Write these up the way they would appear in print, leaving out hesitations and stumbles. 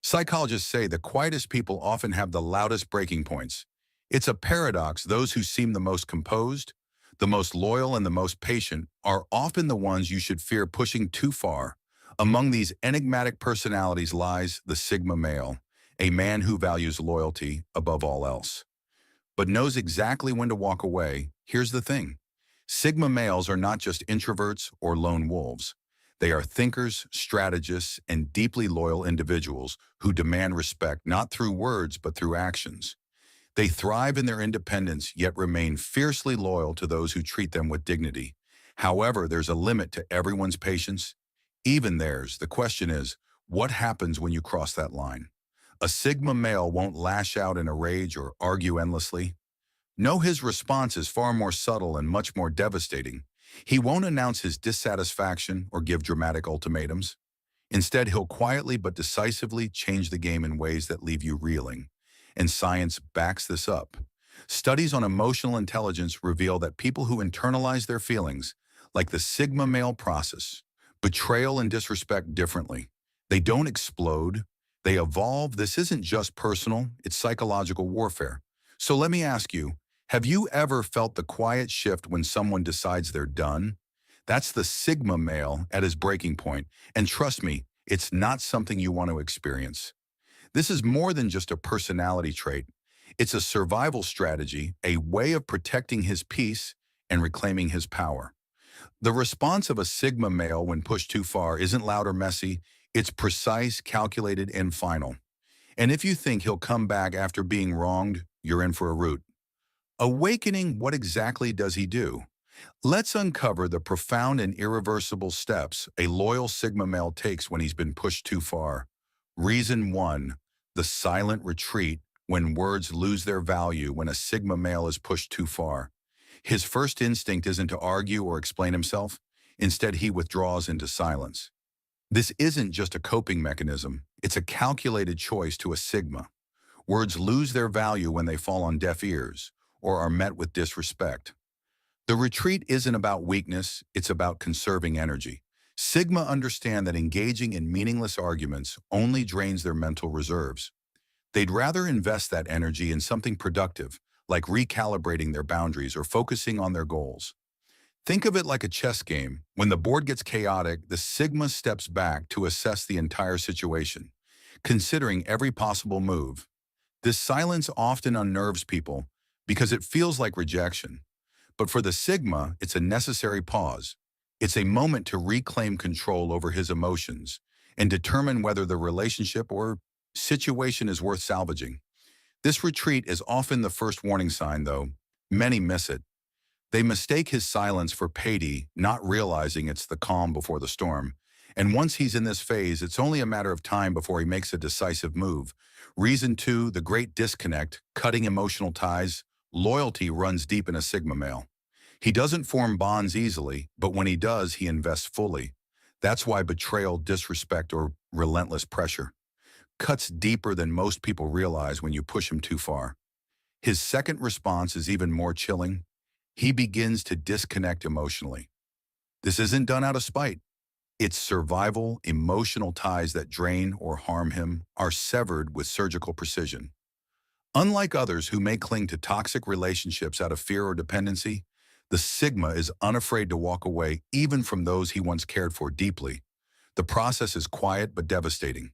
Psychologists say the quietest people often have the loudest breaking points. It's a paradox. Those who seem the most composed, the most loyal, and the most patient are often the ones you should fear pushing too far. Among these enigmatic personalities lies the Sigma male, a man who values loyalty above all else, but knows exactly when to walk away. Here's the thing. Sigma males are not just introverts or lone wolves. They are thinkers, strategists, and deeply loyal individuals who demand respect not through words but through actions. They thrive in their independence yet remain fiercely loyal to those who treat them with dignity. However, there's a limit to everyone's patience, even theirs. The question is, what happens when you cross that line? A Sigma male won't lash out in a rage or argue endlessly. No, his response is far more subtle and much more devastating. He won't announce his dissatisfaction or give dramatic ultimatums. Instead, he'll quietly but decisively change the game in ways that leave you reeling. And science backs this up. Studies on emotional intelligence reveal that people who internalize their feelings, like the Sigma male, process betrayal and disrespect differently. They don't explode, they evolve. This isn't just personal, it's psychological warfare. So let me ask you, have you ever felt the quiet shift when someone decides they're done? That's the Sigma male at his breaking point, and trust me, it's not something you want to experience. This is more than just a personality trait. It's a survival strategy, a way of protecting his peace and reclaiming his power. The response of a Sigma male when pushed too far isn't loud or messy, it's precise, calculated, and final. And if you think he'll come back after being wronged, you're in for a rout. Awakening, what exactly does he do? Let's uncover the profound and irreversible steps a loyal Sigma male takes when he's been pushed too far. Reason 1. The silent retreat. When words lose their value when a Sigma male is pushed too far. His first instinct isn't to argue or explain himself. Instead, he withdraws into silence. This isn't just a coping mechanism. It's a calculated choice to a Sigma. Words lose their value when they fall on deaf ears or are met with disrespect. The retreat isn't about weakness, it's about conserving energy. Sigma understand that engaging in meaningless arguments only drains their mental reserves. They'd rather invest that energy in something productive, like recalibrating their boundaries or focusing on their goals. Think of it like a chess game. When the board gets chaotic, the Sigma steps back to assess the entire situation, considering every possible move. This silence often unnerves people because it feels like rejection. But for the Sigma, it's a necessary pause. It's a moment to reclaim control over his emotions and determine whether the relationship or situation is worth salvaging. This retreat is often the first warning sign, though. Many miss it. They mistake his silence for piety, not realizing it's the calm before the storm. And once he's in this phase, it's only a matter of time before he makes a decisive move. Reason 2, the great disconnect, cutting emotional ties. Loyalty runs deep in a Sigma male. He doesn't form bonds easily, but when he does, he invests fully. That's why betrayal, disrespect, or relentless pressure cuts deeper than most people realize when you push him too far. His second response is even more chilling. He begins to disconnect emotionally. This isn't done out of spite. It's survival. Emotional ties that drain or harm him are severed with surgical precision. Unlike others who may cling to toxic relationships out of fear or dependency, the Sigma is unafraid to walk away even from those he once cared for deeply. The process is quiet but devastating.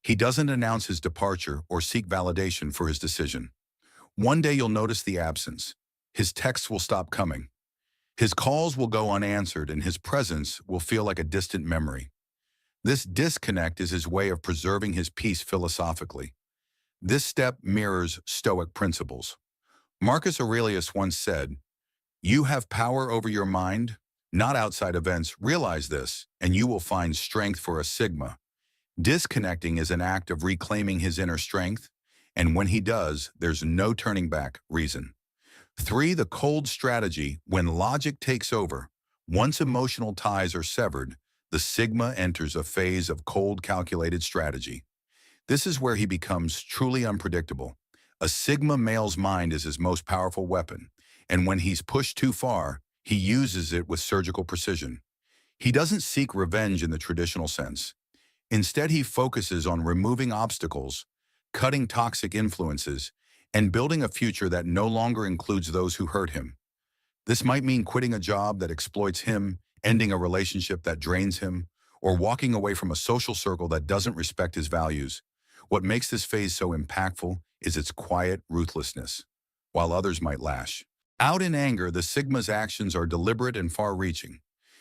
He doesn't announce his departure or seek validation for his decision. One day you'll notice the absence. His texts will stop coming. His calls will go unanswered and his presence will feel like a distant memory. This disconnect is his way of preserving his peace philosophically. This step mirrors Stoic principles. Marcus Aurelius once said, "You have power over your mind, not outside events. Realize this, and you will find strength." For a Sigma, disconnecting is an act of reclaiming his inner strength, and when he does, there's no turning back. Reason 3, the cold strategy. When logic takes over, once emotional ties are severed, the Sigma enters a phase of cold, calculated strategy. This is where he becomes truly unpredictable. A Sigma male's mind is his most powerful weapon, and when he's pushed too far, he uses it with surgical precision. He doesn't seek revenge in the traditional sense. Instead, he focuses on removing obstacles, cutting toxic influences, and building a future that no longer includes those who hurt him. This might mean quitting a job that exploits him, ending a relationship that drains him, or walking away from a social circle that doesn't respect his values. What makes this phase so impactful is its quiet ruthlessness, while others might lash. Out in anger, the Sigma's actions are deliberate and far-reaching.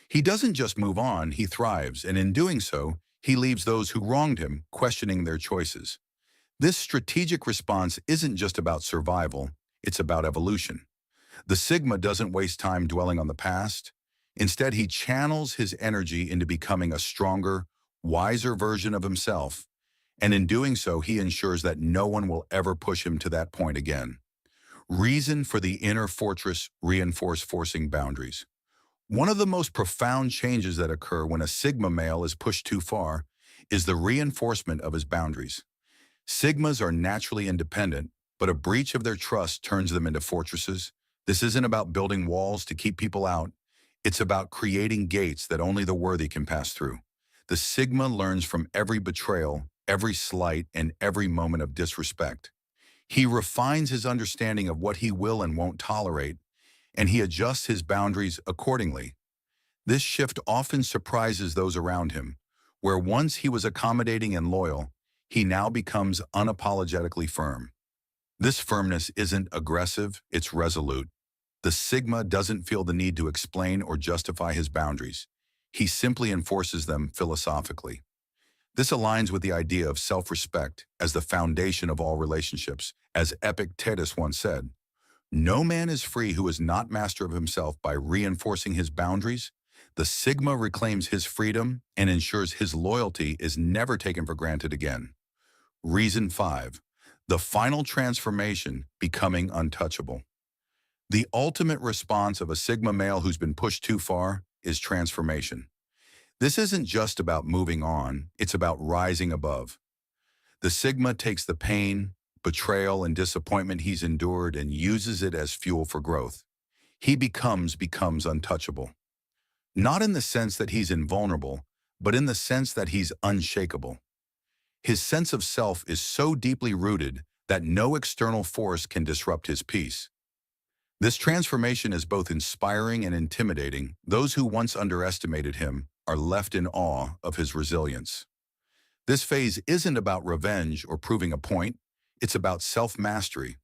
He doesn't just move on, he thrives, and in doing so, he leaves those who wronged him questioning their choices. This strategic response isn't just about survival, it's about evolution. The Sigma doesn't waste time dwelling on the past. Instead, he channels his energy into becoming a stronger, wiser version of himself, and in doing so, he ensures that no one will ever push him to that point again. Reason for the inner fortress reinforcing boundaries. One of the most profound changes that occur when a Sigma male is pushed too far is the reinforcement of his boundaries. Sigmas are naturally independent, but a breach of their trust turns them into fortresses. This isn't about building walls to keep people out. It's about creating gates that only the worthy can pass through. The Sigma learns from every betrayal, every slight, and every moment of disrespect. He refines his understanding of what he will and won't tolerate, and he adjusts his boundaries accordingly. This shift often surprises those around him, where once he was accommodating and loyal, he now becomes unapologetically firm. This firmness isn't aggressive, it's resolute. The Sigma doesn't feel the need to explain or justify his boundaries. He simply enforces them philosophically. This aligns with the idea of self-respect as the foundation of all relationships. As Epictetus once said, "No man is free who is not master of himself." By reinforcing his boundaries, the Sigma reclaims his freedom and ensures his loyalty is never taken for granted again. Reason 5. The final transformation, becoming untouchable. The ultimate response of a Sigma male who's been pushed too far is transformation. This isn't just about moving on, it's about rising above. The Sigma takes the pain, betrayal, and disappointment he's endured and uses it as fuel for growth. He becomes untouchable. Not in the sense that he's invulnerable, but in the sense that he's unshakable. His sense of self is so deeply rooted that no external force can disrupt his peace. This transformation is both inspiring and intimidating. Those who once underestimated him are left in awe of his resilience. This phase isn't about revenge or proving a point, it's about self-mastery.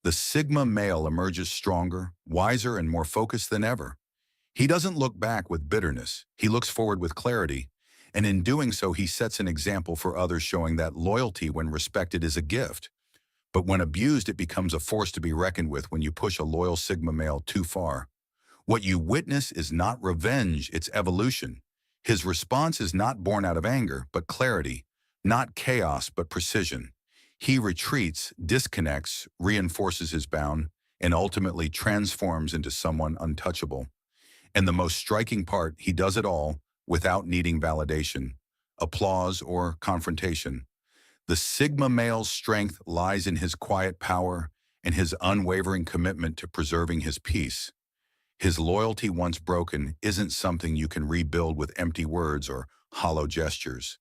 The Sigma male emerges stronger, wiser, and more focused than ever. He doesn't look back with bitterness, he looks forward with clarity, and in doing so he sets an example for others, showing that loyalty when respected is a gift. But when abused, it becomes a force to be reckoned with. When you push a loyal Sigma male too far, what you witness is not revenge, it's evolution. His response is not born out of anger, but clarity, not chaos, but precision. He retreats, disconnects, reinforces his bound, and ultimately transforms into someone untouchable. And the most striking part, he does it all without needing validation, applause, or confrontation. The Sigma male's strength lies in his quiet power and his unwavering commitment to preserving his peace. His loyalty, once broken, isn't something you can rebuild with empty words or hollow gestures.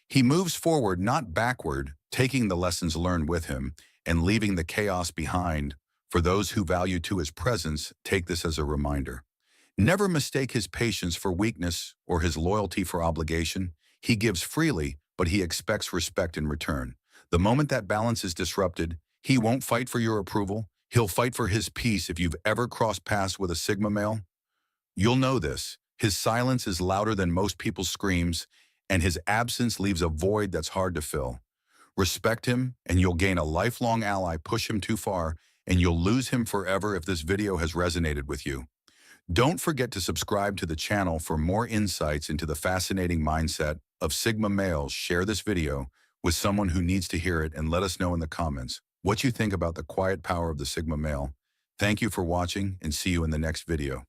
He moves forward, not backward, taking the lessons learned with him and leaving the chaos behind. For those who value his presence, take this as a reminder. Never mistake his patience for weakness or his loyalty for obligation. He gives freely, but he expects respect in return. The moment that balance is disrupted, he won't fight for your approval. He'll fight for his peace. If you've ever crossed paths with a Sigma male, you'll know this. His silence is louder than most people's screams, and his absence leaves a void that's hard to fill. Respect him, and you'll gain a lifelong ally. Push him too far, and you'll lose him forever. If this video has resonated with you, don't forget to subscribe to the channel for more insights into the fascinating mindset of Sigma males. Share this video with someone who needs to hear it, and let us know in the comments what you think about the quiet power of the Sigma male. Thank you for watching, and see you in the next video.